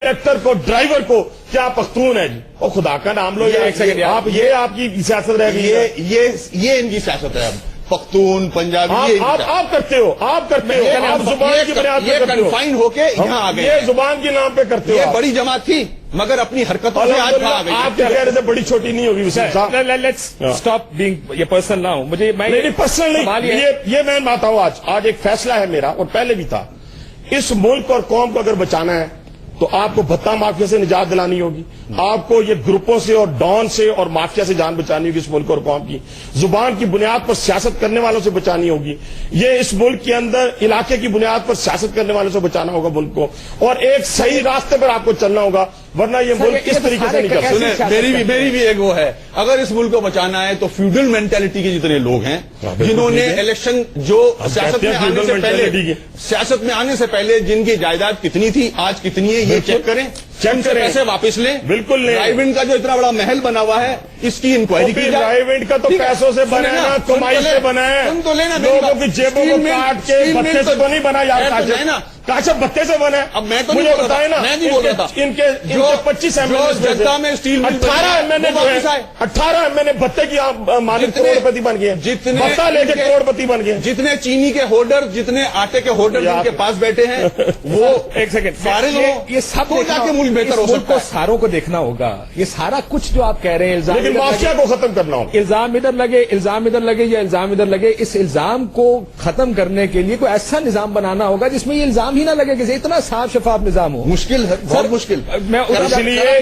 Actor کو driver کو کیا پختون ہے جی اور خدا کا نام لو ایک سیکنڈ آپ یہ آپ کی سیاست رہ گئی ہے یہ ان کی سیاست ہے پختون پنجابی آپ کرتے ہو آپ زبان کی بنیاد پہ کنفائن ہو کے یہاں آ گئے یہ زبان کے نام پہ کرتے ہو یہ بڑی جماعت تھی مگر اپنی حرکتوں سے آج بھاگ گئی آپ کے کہہ رہے تھے بڑی چھوٹی نہیں ہوگی لیٹس اسٹاپ بینگ یہ پرسنل نہ ہوں مجھے پرسنل نہیں یہ میں بات ہوں آج ایک فیصلہ ہے میرا اور پہلے بھی تھا اس ملک اور قوم کو اگر بچانا ہے تو آپ کو بھتہ مافیا سے نجات دلانی ہوگی آپ کو یہ گروپوں سے اور ڈان سے اور مافیا سے جان بچانی ہوگی اس ملک اور قوم کی زبان کی بنیاد پر سیاست کرنے والوں سے بچانی ہوگی یہ اس ملک کے اندر علاقے کی بنیاد پر سیاست کرنے والوں سے بچانا ہوگا ملک کو اور ایک صحیح راستے پر آپ کو چلنا ہوگا ورنہ یہ ملک اس طریقے سے نہیں کر سکتا میری بھی ایک وہ ہے اگر اس ملک کو بچانا ہے تو فیوڈل مینٹلٹی کے جتنے لوگ ہیں جنہوں نے الیکشن جو سیاست میں آنے سے پہلے جن کی جائیداد کتنی تھی آج کتنی ہے یہ چیک کریں پیسے واپس لیں بالکل لیں ڈرائیو ان کا جو اتنا بڑا محل بنا ہوا ہے اس کی انکوائری کی ڈرائیو ان کا تو پیسوں سے بنا ہے کمائی سے بنا ہے لوگوں کی جیبوں کو کاٹ کے بتے سے تو نہیں بنا یار کاشف بتے سے بنا ہے اب میں تو مجھے بتائیں نا میں نہیں بول رہا تھا ان کے 25 جدہ میں اسٹیل 18 ایم ایل اے بتے کی مالک کروڑ پتی بن گئے بتا لے کے کروڑ پتی بن گئے جتنے چینی کے ہولڈر جتنے آٹے کے ہولڈر جن کے پاس بیٹھے ہیں وہ ایک سیکنڈ فارغ یہ سب جا کے ملک بہتر ہو سکتا ہے ساروں کو دیکھنا ہوگا یہ سارا کچھ جو آپ کہہ رہے ہیں الزام لیکن مافیا کو ختم کرنا ہوگا الزام ادھر لگے یا الزام ادھر لگے اس الزام کو ختم کرنے کے لیے کوئی ایسا نظام بنانا ہوگا جس میں یہ الزام ہی نہ لگے کہ اتنا صاف شفاف نظام ہو مشکل ہے بہت مشکل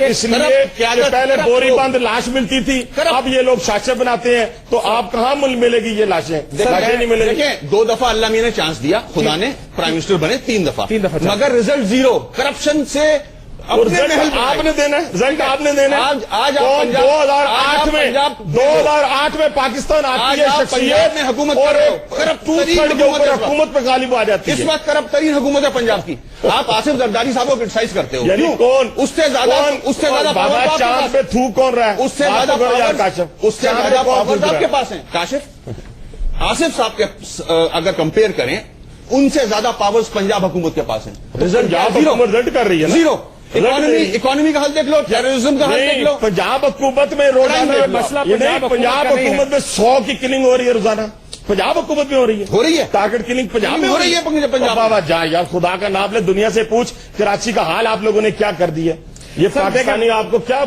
اس لیے پہلے بوری بند لاش ملتی تھی اب یہ لوگ شاشے بناتے ہیں تو آپ کہاں ملے گی یہ لاشیں نہیں ملے گی 2 دفعہ اللہ میاں نے چانس دیا خدا نے پرائم منسٹر بنے 3 دفعہ مگر رزلٹ زیرو کرپشن سے آپ نے دینا ہے رزلٹ آپ نے دینا ہے 2008 میں پاکستان آپ کی شخصیت میں حکومت حکومت پہ غالب آ جاتی ہے اس وقت کرپٹ ترین حکومت ہے پنجاب کی آپ آصف زرداری صاحب کو کرٹیسائز کرتے ہو یعنی کون اس سے زیادہ بابا چاند پہ تھوک کون رہا ہے اس سے زیادہ پاور آپ کے پاس ہیں کاشف آصف صاحب کے اگر کمپیئر کریں ان سے زیادہ پاورز پنجاب حکومت کے پاس ہیں رزلٹ کر رہی ہے زیرو اکانومی کا حل دیکھ لو ٹیررزم کا حل دیکھ لو پنجاب حکومت میں روزانہ مسئلہ پنجاب حکومت میں 100 کی کلنگ ہو رہی ہے روزانہ پنجاب حکومت میں ہو رہی ہے ٹارگٹ کلنگ پنجاب میں ہو رہی ہے بابا جا یار خدا کا نام لے دنیا سے پوچھ کراچی کا حال آپ لوگوں نے کیا کر دیا یہ فاتح کا نہیں آپ کو کیا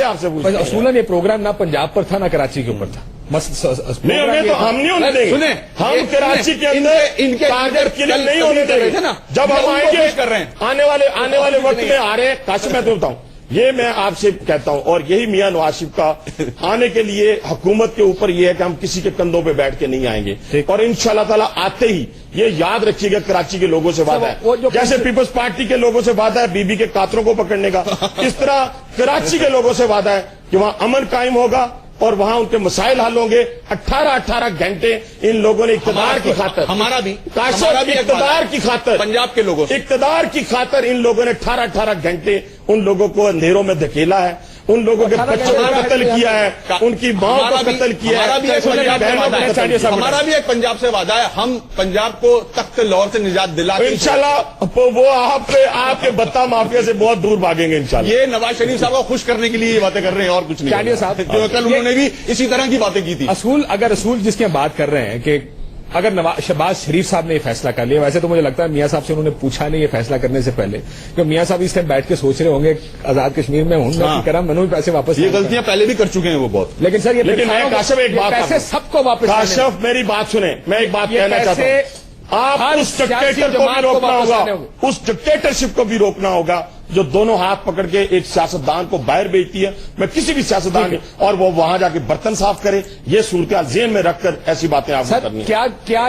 آپ سے پوچھ اصولاً یہ پروگرام نہ پنجاب پر تھا نہ کراچی کے اوپر تھا نہیں تو ہم نہیں ہونے دیں گے ہم کراچی کے اندر ان کے ٹارگٹ کلنگ نہیں ہونے دیں گے جب ہم آئیں گے کر رہے ہیں آنے والے وقت میں آ رہے ہیں کاشف میں تو بتاؤں یہ میں آپ سے کہتا ہوں اور یہی میاں نواز شریف کا آنے کے لیے حکومت کے اوپر یہ ہے کہ ہم کسی کے کندھوں پہ بیٹھ کے نہیں آئیں گے اور انشاءاللہ تعالیٰ آتے ہی یہ یاد رکھیے گا کراچی کے لوگوں سے وعدہ ہے جیسے پیپلز پارٹی کے لوگوں سے وعدہ ہے بی بی کے قاتلوں کو پکڑنے کا اس طرح کراچی کے لوگوں سے وعدہ ہے کہ وہاں امن قائم ہوگا اور وہاں ان کے مسائل حل ہوں گے 18 گھنٹے ان لوگوں نے اقتدار کی خاطر ہمارا بھی اقتدار کی خاطر پنجاب کے لوگوں اقتدار کی خاطر ان لوگوں نے 18 گھنٹے ان لوگوں کو اندھیروں میں دھکیلا ہے ان لوگوں کے بچوں کو قتل کیا ہے ان کی ماں کو قتل کیا ہے ہمارا بھی ایک پنجاب سے وعدہ ہے ہم پنجاب کو تخت لاہور سے نجات دلا انشاءاللہ وہ آپ کے بتا مافیا سے بہت دور بھاگیں گے انشاءاللہ یہ نواز شریف صاحب کو خوش کرنے کے لیے یہ باتیں کر رہے ہیں اور کچھ نہیں کل انہوں نے بھی اسی طرح کی باتیں کی تھی اصول جس کی ہم بات کر رہے ہیں کہ اگر شہباز شریف صاحب نے یہ فیصلہ کر لیا ویسے تو مجھے لگتا ہے میاں صاحب سے انہوں نے پوچھا نہیں یہ فیصلہ کرنے سے پہلے کہ میاں صاحب اس ٹائم بیٹھ کے سوچ رہے ہوں گے آزاد کشمیر میں ہوں کرا منو بھی پیسے واپس یہ غلطیاں پہلے بھی کر چکے ہیں وہ بہت لیکن سر یہ کاشف ایک بات پیسے سب کو واپس کاشف میری بات سنیں میں ایک بات کہنا چاہتا ہوں آپ اس ڈکٹیٹر کو بھی روکنا ہوگا اس ڈکٹیٹرشپ کو بھی روکنا ہوگا جو دونوں ہاتھ پکڑ کے ایک سیاستدان کو باہر بھیجتی ہے میں کسی بھی سیاستدان کی اور وہ وہاں جا کے برتن صاف کرے یہ صورتحال ذہن میں رکھ کر ایسی باتیں آپ کو کرنی ہیں کیا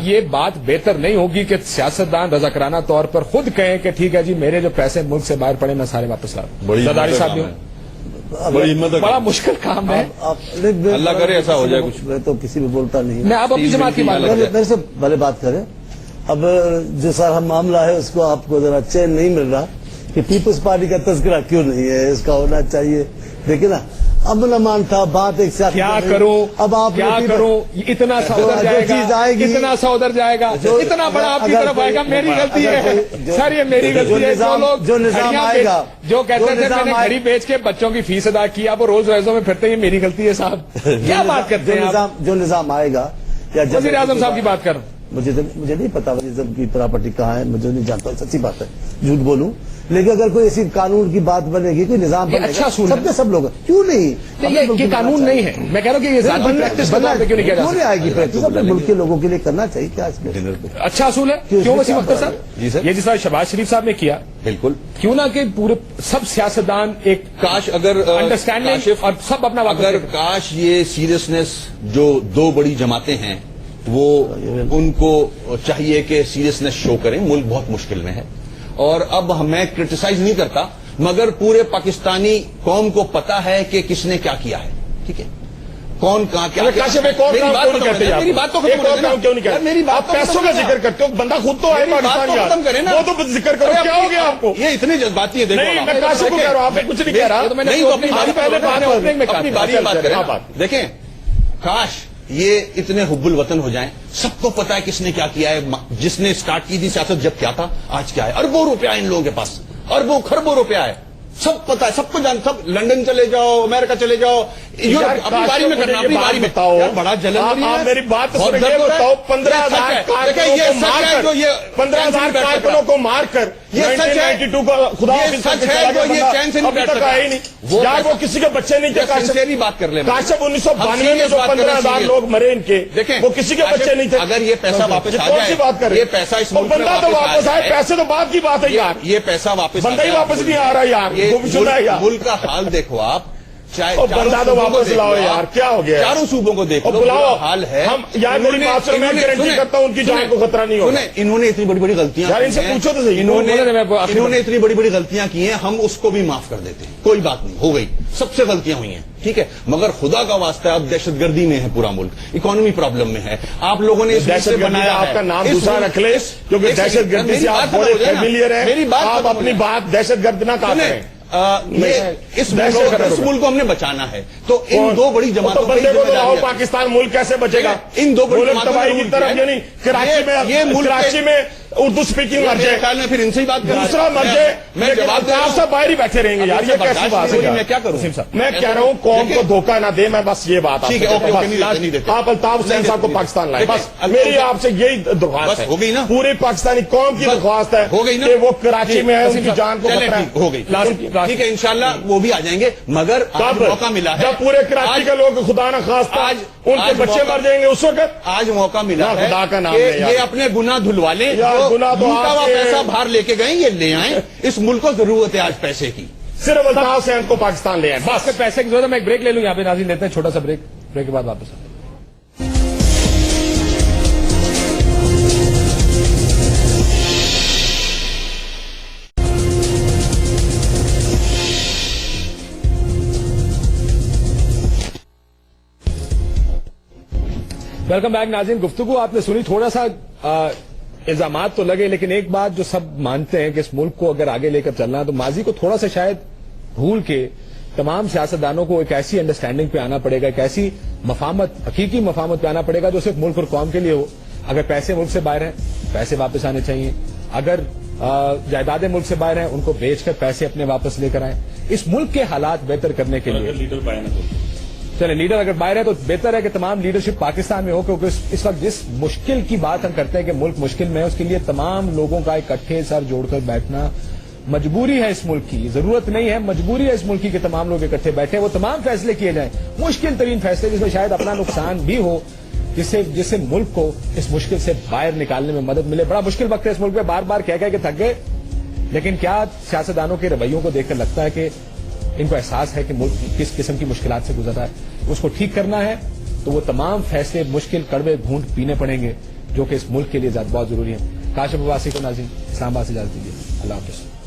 یہ بات بہتر نہیں ہوگی کہ سیاستدان رضاکرانہ طور پر خود کہیں کہ ٹھیک ہے جی میرے جو پیسے ملک سے باہر پڑے میں سارے واپس لاؤں زرداری صاحب بڑا مشکل کام ہے اللہ کرے ایسا ہو جائے کچھ میں تو کسی بھی بولتا نہیں میں آپ اپنی جماعت کی میرے سے بھلے بات کریں اب جو سارا معاملہ ہے اس کو آپ کو ذرا چین نہیں مل رہا کہ پیپلز پارٹی کا تذکرہ کیوں نہیں ہے اس کا ہونا چاہیے دیکھیں نا امن امان تھا، بات ایک سیاسی کیا کروں اب آپ کیا کروں، اتنا سا ادھر جو چیز آئے جائے گی، گا، اتنا سا ادھر جائے گا، اتنا بڑا آپ کی اگر طرف آئے گا، کوئی- میری غلطی اگر ہے کوئی- سر، یہ میری غلطی ہے۔ جو نظام گھڑیاں آئے گا، جو کہتے جو تھے میں نظام نے آئے- گھڑی بیچ کے بچوں کی فیس ادا کی، اب وہ روز روزوں میں پھرتے ہیں، یہ میری غلطی ہے صاحب، کیا بات کرتے ہیں آپ؟ جو نظام آئے گا یا جب وزیر اعظم صاحب کی بات کر رہا ہوں۔ مجھے نہیں پتا وزیر اعظم کی پراپرٹی کہاں ہے، مجھے نہیں جانتا، سچی بات ہے، جھوٹ بولوں، لیکن اگر کوئی ایسی قانون کی بات بنے گی، کوئی نظام یہ بنے اچھا گا، اصول سب ہے۔ کے سب لوگ کیوں نہیں؟ یہ قانون نہیں ہے، میں کہہ رہا ہوں کہ یہ ذاتی پریکٹس کے طور پہ کیوں نہیں کیا جا کیوں نہیں سکتا؟ آئے گی پریکٹس؟ اپنے ملک کے لوگوں کے لیے کرنا چاہیے، کیا اس میں اچھا اصول ہے، کیوں کیوں اس میں وسیم کیا اختر بات ہے؟ جی صاحب، سر۔ یہ جس طرح شہباز شریف صاحب نے کیا، بالکل، کیوں نہ کہ پورے سب سیاستدان ایک کاش اگر انڈرسٹینڈنگ کاشف، اور سب اپنا واقع اگر کریں۔ کاش یہ سیریسنس جو دو بڑی جماعتیں ہیں وہ ان کو چاہیے کہ سیریسنس شو کریں، ملک بہت مشکل میں ہے۔ اور اب میں کرٹیسائز نہیں کرتا، مگر پورے پاکستانی قوم کو پتا ہے کہ کس نے کیا کیا ہے، ٹھیک ہے، کون کہاں کیا کیا۔ کاشف ایک اور میری کام بات کیوں نہیں ختم کرتے ہونے دیں، میری بات تو ختم ایک اور ہونے کام دیں۔ کیوں نہیں یار میری کرتے؟ بات آپ تو پیسوں ختم کا ہونے ذکر دیں۔ کرتے ہو، بندہ خود تو ہے میری بات پاکستان تو کا، ختم کریں نا۔ وہ تو ذکر کرو، ارے کیا ہو گیا آپ کو؟ یہ اتنے جذباتی ہے، دیکھو نہیں، آپ۔ میں کاشف کو کہہ رہا ہوں، آپ نے کچھ نہیں کہہ رہا۔ یہ تو میں نے نہیں تو اپنی آپ باری پہلے بات بات opening میں کہا اپنی تھا۔ باری بات کریں ہاں، نا۔ بات۔ دیکھیں، کاش یہ اتنے حب الوطن ہو جائیں، سب کو پتا ہے کس نے کیا کیا ہے، جس نے سٹارٹ کی تھی سیاست جب کیا تھا، آج کیا ہے، اربوں روپیہ ان لوگوں کے پاس، اربوں خربوں روپیہ ہے، سب پتا ہے، سب کو جان، سب لندن چلے جاؤ، امریکہ چلے جاؤ، یورپ اپنی باری میں کرنا، اپنی باری میں بتاؤ، یار بڑا جلن ہو رہی ہے۔ آپ میری بات بہت سنیں، درد یہ ہو رہا ہے۔ بتاؤ 15,000 دیکھیں، کارکنوں یہ کو سچ مار ہے کر جو یہ 15,000 کارکنوں کو مار کر یہ سچ ہے 1992 کا خدا یہ حافظ سچ کر کے ہے چلا جو گیا یہ بندہ، چین سے نہیں ابھی بیٹھ تک سکا۔ آیا ہی نہیں، یار وہ کسی کے بچے نہیں تھے۔ سنسیئرلی بات کر لیں، کاشف 1992 میں ہم جو بات کر رہے ہیں، 15,000 serious۔ لوگ مرے ان کے، دیکھیں، وہ کسی کے بچے نہیں تھے۔ اگر یہ پیسہ واپس آ کون جائے، سی بات کر رہے یہ پیسہ اس ملک میں بندہ تو واپس آئے، جائے، پیسے تو بعد کی بات ہے یار، یہ پیسہ واپس بندہ ہی واپس نہیں آ رہا یار، یہ گم شدہ ہے یار۔ ملک کا حال دیکھو آپ، چاہے اور بندہ تو واپس لاؤ یار، کیا ہو گیا؟ چاروں صوبوں کو دیکھ اور لو، بلاؤ، برا حال ہے۔ ہم یار میری بات سنو، میں گارنٹی کرتا ہوں ان کی جان کو خطرہ نہیں ہوگا۔ انہوں نے اتنی بڑی بڑی غلطیاں یار ان سے کی ہیں، پوچھو تو صحیح، انہوں انہوں نے اتنی بڑی بڑی غلطیاں کی ہیں، ہم اس کو بھی معاف کر دیتے ہیں، کوئی بات نہیں، ہو گئی، سب سے غلطیاں ہوئی ہیں، ٹھیک ہے، مگر خدا کا واسطہ ہے، اب دہشت گردی میں ہے پورا ملک، اکانومی پرابلم میں ہے، آپ لوگوں نے اس ملک سے دہشت گردی بنایا آپ کا نام اس دوسرا ملک- رکھ لے، کیونکہ ایک دہشت سیکنڈ، گردی میری سے بات آپ ختم بڑے ہو جائے نا۔ فیملیئر ہیں، میری بات آپ ختم ہو اپنی جائے۔ بات دہشت گرد نہ کہا کریں۔ اس ملک کو ہم نے بچانا ہے، تو ان دو بڑی جماعتوں تو کی بندے کو تو ذمہ اور داری ہے۔ پاکستان ملک کیسے بچے گا؟ ان دو بڑی ملک جماعتوں تباہی نے کی طرف، ضرور یعنی کراچی میں، یہ ملک کراچی میں اردو اسپیکنگ مر میرے جائے، خیال میں پھر ان سے ہی بات کریں۔ دوسرا مر جائے، میں لیکن جواب دے رہا آپ ہوں، سب باہر ہی بیٹھے رہیں گے یار، یہ کیسی بات ہے؟ میں کیا کروں؟ میں کہہ رہا ہوں قوم کو دھوکہ نہ دے، میں بس یہ بات آپ ٹھیک ہے، سے اوکے، کہتا ہوں۔ اوکے، نہیں دیتے۔ آپ الطاف حسین صاحب کو پاکستان لائیں، بس میری آپ سے یہی درخواست بس ہے، ہو گئی نا؟ پوری پاکستانی قوم کی بس درخواست ہے ہو گئی نا؟ کہ وہ کراچی میں ہے، ان کی جان کو چلیں خطرہ ہے۔ ٹھیک، ہو گئی، ٹھیک ہے، انشاءاللہ وہ بھی آ جائیں گے، مگر آج کب؟ موقع ملا ہے، جب پورے کراچی کے لوگ خدا نہ خواستہ آج ان کے بچے موقع- مر جائیں گے اس وقت، آج موقع ملا نہ ہے خدا کا نام کہ لے یار۔ یہ اپنے گناہ دھلوا لیں، یار جو گناہ تو لوٹا ہوا آپ کے- پیسہ باہر لے کے گئے، یہ لے آئیں، اس ملک کو ضرورت ہے آج پیسے کی۔ صرف الطاف حسین کو پاکستان لے آئیں، بس بس۔ پیسے کی ضرورت ہے، میں ایک بریک لے لوں یہاں پہ، ناظرین لیتے ہیں چھوٹا سا بریک، بریک کے بعد واپس آتے ہیں۔ ویلکم بیک ناظرین، گفتگو آپ نے سنی، تھوڑا سا الزامات تو لگے، لیکن ایک بات جو سب مانتے ہیں کہ اس ملک کو اگر آگے لے کر چلنا ہے تو ماضی کو تھوڑا سا شاید بھول کے تمام سیاستدانوں کو ایک ایسی انڈرسٹینڈنگ پہ آنا پڑے گا، ایک ایسی مفاہمت، حقیقی مفاہمت پہ آنا پڑے گا جو صرف ملک اور قوم کے لیے ہو۔ اگر پیسے ملک سے باہر ہیں، پیسے واپس آنے چاہیے، اگر جائیدادیں ملک سے باہر ہیں ان کو بیچ کر پیسے اپنے واپس لے کر آئیں، اس ملک کے حالات بہتر کرنے کے لیے۔ چلے لیڈر اگر باہر ہے تو بہتر ہے کہ تمام لیڈرشپ پاکستان میں ہو، کیونکہ اس وقت جس مشکل کی بات ہم کرتے ہیں کہ ملک مشکل میں ہے، اس کے لیے تمام لوگوں کا اکٹھے سر جوڑ کر بیٹھنا مجبوری ہے اس ملک کی، ضرورت نہیں ہے، مجبوری ہے اس ملک کی کہ تمام لوگ اکٹھے بیٹھے، وہ تمام فیصلے کیے جائیں، مشکل ترین فیصلے جس میں شاید اپنا نقصان بھی ہو، جس سے ملک کو اس مشکل سے باہر نکالنے میں مدد ملے۔ بڑا مشکل وقت ہے اس ملک میں، بار بار کہہ کے تھک گئے، لیکن کیا سیاستدانوں کے رویوں کو دیکھ کر لگتا ہے کہ ان کو احساس ہے کہ ملک کس قسم کی مشکلات سے گزر رہا ہے؟ اس کو ٹھیک کرنا ہے تو وہ تمام فیصلے مشکل کڑوے گھونٹ پینے پڑیں گے جو کہ اس ملک کے لیے بہت ضروری ہے۔ کاشف عباسی کو ناظرین اسلام آباد سے اجازت دیجیے، اللہ حافظ۔